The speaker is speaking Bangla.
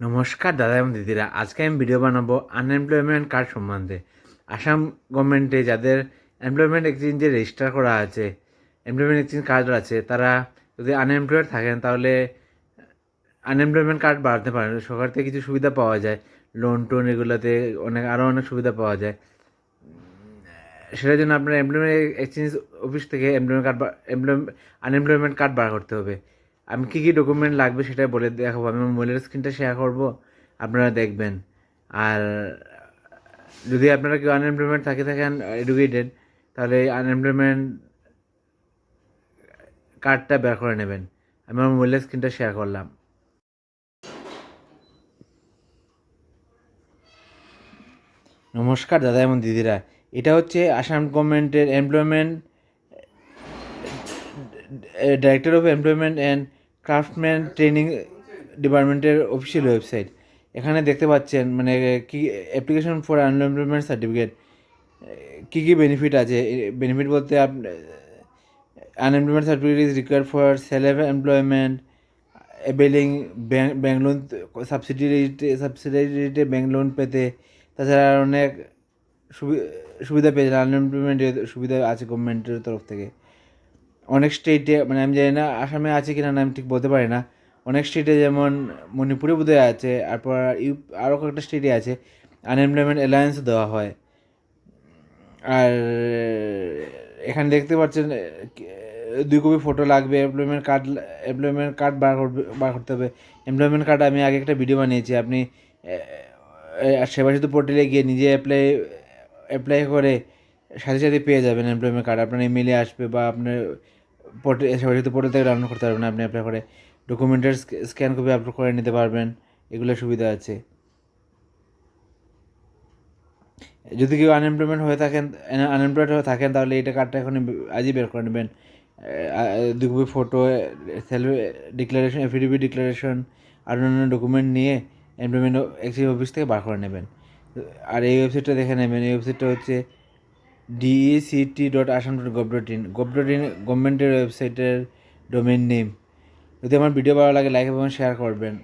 নমস্কার দাদা এবং দিদিরা, আজকে আমি ভিডিও বানাবো আনএমপ্লয়মেন্ট কার্ড সম্বন্ধে। আসাম গভর্নমেন্টে যাদের এমপ্লয়মেন্ট এক্সচেঞ্জে রেজিস্টার করা আছে, এমপ্লয়মেন্ট এক্সচেঞ্জ কার্ড আছে, তারা যদি আনএমপ্লয়েড থাকেন তাহলে আনএমপ্লয়মেন্ট কার্ড বাড়াতে পারেন। সরকার থেকে কিছু সুবিধা পাওয়া যায়, লোন টোন এগুলোতে অনেক সুবিধা পাওয়া যায়। সেটার জন্য আপনার এমপ্লয়মেন্ট এক্সচেঞ্জ অফিস থেকে আনএমপ্লয়মেন্ট কার্ড বার করতে হবে। আমি কী কী ডকুমেন্ট লাগবে সেটা বলে দেখাবো। আমি আমার মোবাইলের স্ক্রিনটা শেয়ার করব, আপনারা দেখবেন। আর যদি আপনারা কেউ আনএমপ্লয়মেন্ট থাকেন এডুকেটেড, তাহলে আনএমপ্লয়মেন্ট কার্ডটা বের করে নেবেন। আমি আমার মোবাইলের স্ক্রিনটা শেয়ার করলাম। নমস্কার দাদা এবং দিদিরা, এটা হচ্ছে আসাম গভর্নমেন্টের employment director of employment and craftsman training ডিপার্টমেন্টের অফিসিয়াল ওয়েবসাইট। এখানে দেখতে পাচ্ছেন মানে কি অ্যাপ্লিকেশন ফর আনএমপ্লয়মেন্ট সার্টিফিকেট, কী কী বেনিফিট আছে। বেনিফিট বলতে unemployment certificate is required for self employment, enabling bank loan, subsidy bank loan পেতে। তাছাড়া অনেক সুবিধা পেয়েছে, আনএমপ্লয়মেন্টের সুবিধা আছে গভর্নমেন্টের তরফ থেকে। অনেক স্টেটে, মানে আমি জানি না আসামে আছে কিনা না, আমি ঠিক বলতে পারি না। অনেক স্টেটে যেমন মণিপুরে বোধহয় আছে, তারপর আরও কয়েকটা স্টেটে আছে, আনএমপ্লয়মেন্ট অ্যালায়েন্স দেওয়া হয়। আর এখানে দেখতে পাচ্ছেন 2 কপি ফটো লাগবে, এমপ্লয়মেন্ট কার্ড বার করতে হবে। এমপ্লয়মেন্ট কার্ড আমি আগে একটা ভিডিও বানিয়েছি, আপনি সেবা সেতু পোর্টালে গিয়ে নিজে অ্যাপ্লাই করে সাথে সাথে পেয়ে যাবেন এমপ্লয়মেন্ট কার্ড। আপনার ইমেলে আসবে বা আপনার সেবা সেতু পোর্টাল থেকে ডাউনলোড করতে পারবেন। আপনি অ্যাপ্লাই করে ডকুমেন্টের স্ক্যান কপি আপলোড করে নিতে পারবেন। এগুলো সুবিধা আছে। যদি কেউ আনএমপ্লয়েড হয়ে থাকেন তাহলে এটা কার্ডটা এখন আজই বের করে নেবেন। 2 copy photo, self declaration, affidavit declaration আর অন্যান্য ডকুমেন্ট নিয়ে এমপ্লয়মেন্ট এক্সচেঞ্জ অফিস থেকে বার করে নেবেন। আর এই ওয়েবসাইটটা দেখে নেবেন। এই ওয়েবসাইটটা হচ্ছে dect.assam.gov.in। গভর্নমেন্টের ওয়েবসাইটের ডোমেন নেম। যদি আমার ভিডিও ভালো লাগে লাইক এবং শেয়ার করবেন।